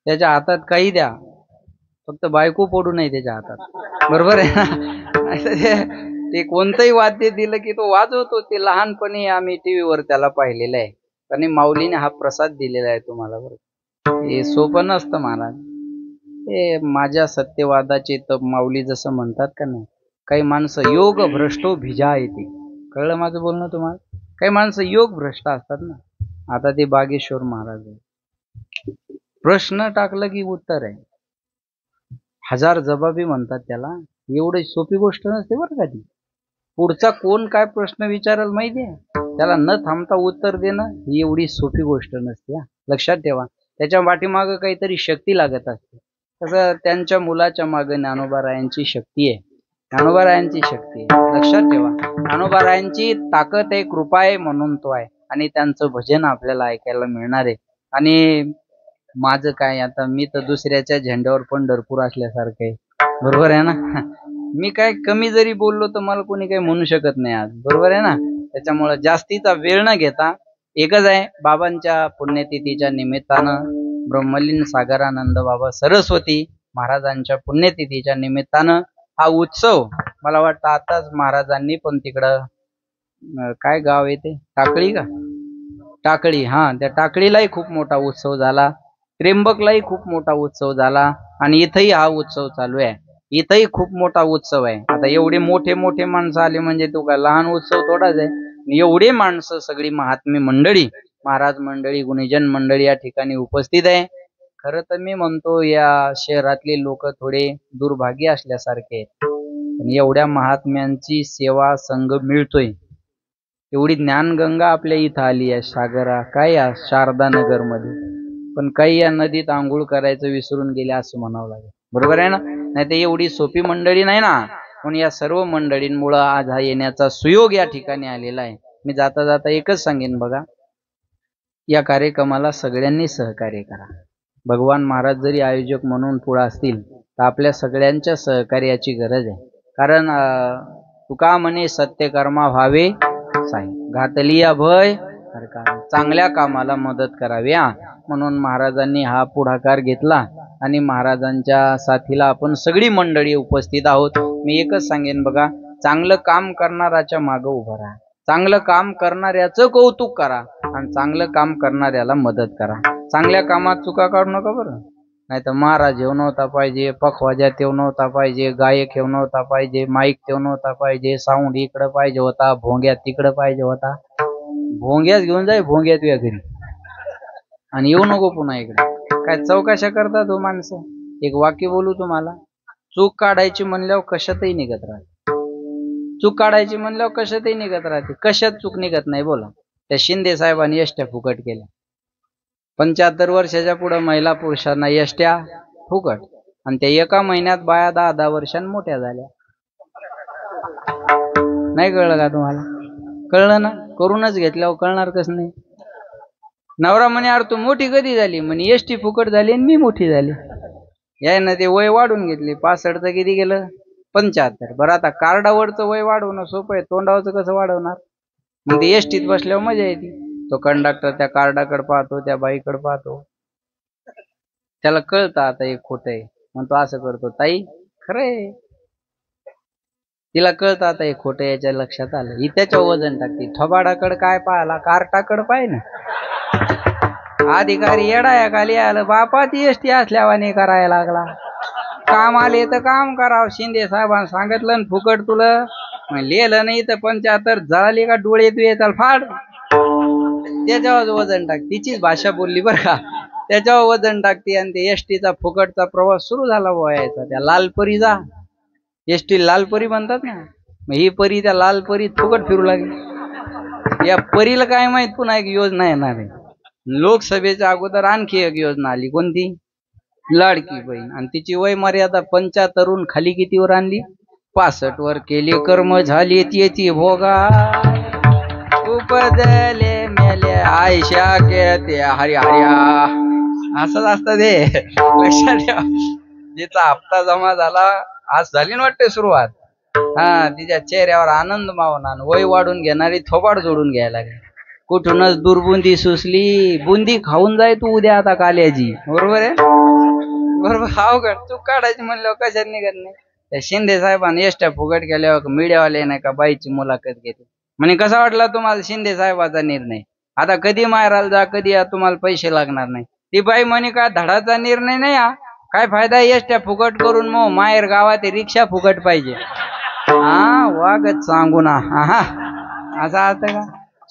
त्याच्या हातात काही द्या, फक्त बायको पडू नये त्याच्या हातात, बरोबर आहे ना. ते कोणतंही वाद्य दिलं की तो वाजवतो. ते लहानपणी आम्ही टीव्हीवर त्याला पाहिलेलं आहे आणि माऊलीने हा प्रसाद दिलेला आहे तुम्हाला. बरं, हे सोपं नसतं महाराज. हे माझ्या सत्यवादाचे तर माऊली जसं म्हणतात का नाही, काही माणसं योग भ्रष्टो भिजा येते. कळलं माझं बोलणं तुम्हाला. काही माणसं योग भ्रष्ट असतात ना. आता ते बागेश्वर महाराज आहे, प्रश्न टाकलं की उत्तर आहे. 1000 जबाबी म्हणतात त्याला. एवढी सोपी गोष्ट नसते बरं का ती. पुढचा कोण काय प्रश्न विचारेल माहितीये, त्याला न थांबता उत्तर देणं ही एवढी सोपी गोष्ट नसते हा. लक्षात ठेवा. त्याच्या पाठीमागं काहीतरी शक्ती लागत असते. तसं त्यांच्या मुलाच्या मागे ज्ञानोबारायांची शक्ती आहे. ज्ञानोबारायांची शक्ती आहे, लक्षात ठेवा. ज्ञानोबारायांची ताकद आहे, कृपा आहे, म्हणून तो आहे. आणि त्यांचं भजन आपल्याला ऐकायला मिळणार आहे. आणि माझं काय आता, मी तर दुसऱ्याच्या झेंड्यावर पंढरपूर असल्यासारखं आहे, बरोबर आहे ना. मी काय कमी जरी बोललो तर मला कोणी काही म्हणू शकत नाही आज, बरोबर आहे ना. त्याच्यामुळे जास्तीचा वेळ न घेता एकच आहे, बाबांच्या पुण्यतिथीच्या निमित्तानं ब्रह्मलीन सागरानंद बाबा सरस्वती महाराजांच्या पुण्यतिथीच्या निमित्तानं हा उत्सव, मला वाटतं आताच महाराजांनी पण तिकडं काय गाव आहे ते, टाकळी का, टाकळी, हा, त्या टाकळीलाही खूप मोठा उत्सव झाला, त्र्यंबकलाही खूप मोठा उत्सव झाला, आणि इथंही हा उत्सव चालू आहे. इथंही खूप मोठा उत्सव आहे. आता एवढे मोठे मोठे माणसं आले म्हणजे तो काय लहान उत्सव थोडाच आहे. एवढे माणसं, सगळी महात्मे मंडळी, महाराज मंडळी, गुणीजन मंडळी या ठिकाणी उपस्थित आहे. खरं तर मी म्हणतो या शहरातले लोक थोडे दुर्भागी असल्यासारखे आहेत. पण एवढ्या महात्म्यांची सेवा संघ मिळतोय, एवढी ज्ञानगंगा आपल्या इथं आली आहे, सागरा काय या शारदा नगर मध्ये, पण काही या नदीत आंघोळ करायचं विसरून गेले असं म्हणावं लागेल, बरोबर आहे ना. नाही तर एवढी सोपी मंडळी नाही ना. पण या सर्व मंडळींमुळं आज हा येण्याचा सुयोग या ठिकाणी आलेला आहे. मी जाता जाता एकच सांगेन बघा, या कार्यक्रमाला सगळ्यांनी सहकार्य करा. भगवान महाराज जरी आयोजक म्हणून पुढे असतील तर आपल्या सगळ्यांच्या सहकार्याची गरज आहे. कारण तुका म्हणे सत्यकर्मा व्हावे साई, घातली अभय चांगल्या कामाला मदत करावी हा. म्हणून महाराजांनी हा पुढाकार घेतला आणि महाराजांच्या साथीला आपण सगळी मंडळी उपस्थित आहोत. मी एकच सांगेन बघा, चांगलं काम करणाऱ्याच्या मागं उभं राहा, चांगलं काम करणाऱ्याचं कौतुक करा आणि चांगलं काम करणाऱ्याला मदत करा. चांगल्या कामात चुका काढू नका बरं. नाही तर महाराज येऊ नव्हता पाहिजे, पखवाजा ठेवू नव्हता पाहिजे, गायक ठेवू नव्हता पाहिजे, माईक ठेवू नव्हता पाहिजे, साऊंड इकडं पाहिजे होता, भोंग्यात तिकडं पाहिजे होता. भोंग्यात घेऊन जाय, भोंग्यात तुझ्या घरी, आणि येऊ नको पुन्हा इकडे. काय चौकशा करता तो माणसं. एक वाक्य बोलू तुम्हाला, चूक काढायची म्हणल्यावर कशातही निघत राहते. चूक काढायची म्हणल्यावर कशातही निघत राहते. कशात चूक निघत नाही बोला. त्या शिंदे साहेबांनी एसट्या फुकट केल्या. 75 वर्षाच्या पुढे महिला पुरुषांना एसट्या फुकट, आणि त्या एका महिन्यात बाया 10-10 वर्षांनी मोठ्या झाल्या. नाही कळलं का तुम्हाला? कळलं ना. करूनच घेतल्यावर कळणार कसं नाही. नवरा म्हणे अरे तू मोठी कधी झाली, म्हणे एसटी फुकट झाली आणि मी मोठी झाली. याय ना ते वय वाढून घेतली. 65चं किती गेलं, 75. बरं आता कार्डावरचं वय वाढवणं सोपं आहे, तोंडावरचं कसं वाढवणार. मग ते एसटीत बसल्यावर मजा येते. तो कंडक्टर त्या कार्डाकडे पाहतो, त्या बाईकडे पाहतो, त्याला कळतं आता एक खोटं आहे, म्हणतो असं करतो, ताई खरंय. तिला कळतं आता एक खोटं, याच्या लक्षात आलं, ही त्याच्या वजन टाकते. थोबाडाकडे काय पाहिला, कार्टाकडे पाय ना. अधिकारी येडाया खाली आलं, बापाची एसटी असल्यावाने करायला लागला. काम आले तर काम करावं. शिंदे साहेबांनी सांगितलं ना फुकट तुला, लिहिलं नाही तर 75 जळाली का डोळे तू येताल फाड. त्याच्यावर वजन टाक. तिचीच भाषा बोलली बरं का. त्याच्यावर वजन टाकते आणि ते एसटीचा फुकटचा प्रवास सुरू झाला व्हायचा. त्या लालपरी जा, एसटी लालपरी म्हणतात ना, मग ही परी त्या लालपरीत फुकट फिरू लागली. या परीला काय माहित पुन्हा एक योजना येणार आहे. लोकसभेच्या अगोदर आणखी एक योजना आली, कोणती, लाडकी बहीण, आणि तिची वय मर्यादा 75 खाली कितीवर आणली, 65 वर केली. कर्म झाली येते भोगा, उपदले मेले आयशा के हरी हरिया. असंच असतं ते, लक्षात ठेवा. जिचा हप्ता जमा झाला, आज झाली ना वाटते सुरुवात, हा, तिच्या चेहऱ्यावर आनंद मावना, वय वाढून घेणारी थोबाड जोडून घ्यायला लागली. कुठूनच दुर्बुंदी सुचली, बुंदी खाऊन जाय तू उद्या आता काल्याची, बरोबर आहे, बरोबर. अवघड. चूक काढायची म्हणल्यावर कशात निघत नाही. त्या शिंदे साहेबांनी एसट्या फुकट केल्यावर मीडियावाले नाही का बाईची मुलाखत घेते, म्हणे कसा वाटला तुम्हाला शिंदे साहेबाचा निर्णय, आता कधी माहेराला जा, कधी तुम्हाला पैसे लागणार नाही. ती बाई म्हणे का धडाचा निर्णय नाही हा, काय फायदा एसट्या फुकट करून, मग माहेर गावात रिक्षा फुकट पाहिजे. हा वागत सांगू ना, हा असं असतं का.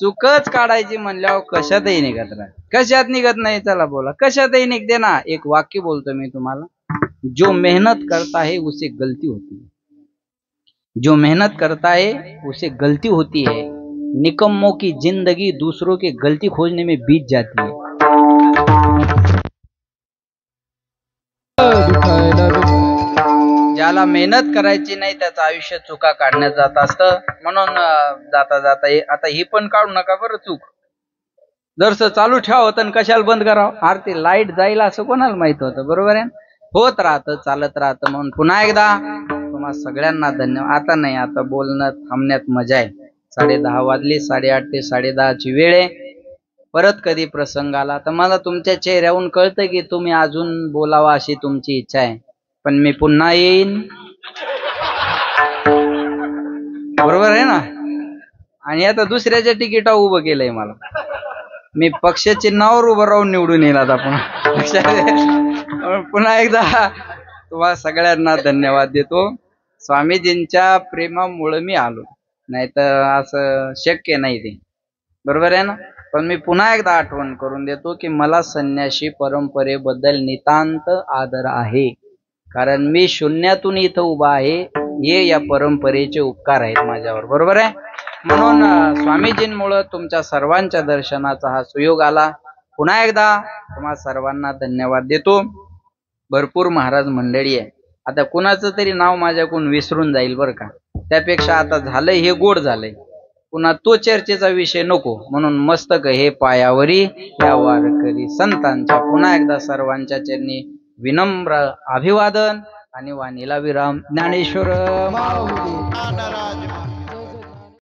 चुकच काढायची म्हणल्यावर कशातही निघत राहत. कशात निघत नाही, चला बोला कशातही निघते ना. एक वाक्य बोलतो मी तुम्हाला, जो मेहनत करता है उसे गलती होती है, जो मेहनत करता है उसे गलती होती है, निकम्मों की जिंदगी दूसरों की गलती खोजने में बीत जाती है. ज्याला मेहनत करायची नाही त्याचं आयुष्य चुका काढण्यात जात असतं. म्हणून जाता जाता आता ही पण काढू नका बरं चूक. जरसं चालू ठेवा होतं कशाला बंद करावं, अरे ते लाईट जाईल असं कोणाला माहित होतं, बरोबर आहे. होत राहतं, चालत राहतं. म्हणून पुन्हा एकदा तुम्हा सगळ्यांना धन्यवाद. आता नाही, आता बोलणं थांबण्यात मजा आहे. 10:30 वाजले, 8:30 ते 10:30ची वेळ आहे. परत कधी प्रसंग आला तर मला तुमच्या चेहऱ्यावरून कळतं की तुम्ही अजून बोलावा अशी तुमची इच्छा आहे, पण मी पुन्हा येईन, बरोबर आहे ना. आणि आता दुसऱ्याच्या तिकिटावर उभं केलंय मला, मी पक्ष चिन्हावर उभं राहून निवडून येईल आता पुन्हा एकदा तुम्हा सगळ्यांना धन्यवाद देतो. स्वामीजींच्या प्रेमामुळे मी आलो, नाही तर असं शक्य नाही ते, बरोबर आहे ना. पण मी पुन्हा एकदा आठवण करून देतो की मला संन्यासी परंपरेबद्दल नितांत आदर आहे, कारण मी शून्यातून इथं उभा आहे. हे या परंपरेचे उपकार आहेत माझ्यावर, बरोबर आहे. म्हणून स्वामीजींमुळे तुमच्या सर्वांच्या दर्शनाचा हा सुयोग आला. पुन्हा एकदा तुम्हा सर्वांना धन्यवाद देतो. भरपूर महाराज मंडळी आहे. आता कुणाचं तरी नाव माझ्याकडून विसरून जाईल बरं का, त्यापेक्षा आता झालंय हे गोड झालंय, पुन्हा तो चर्चेचा विषय नको. म्हणून मस्तक हे पायावरी या वारकरी संतांच्या. पुन्हा एकदा सर्वांच्या चरणी विनम्र अभिवादन आणि वाणीला विराम. ज्ञानेश्वर माऊली.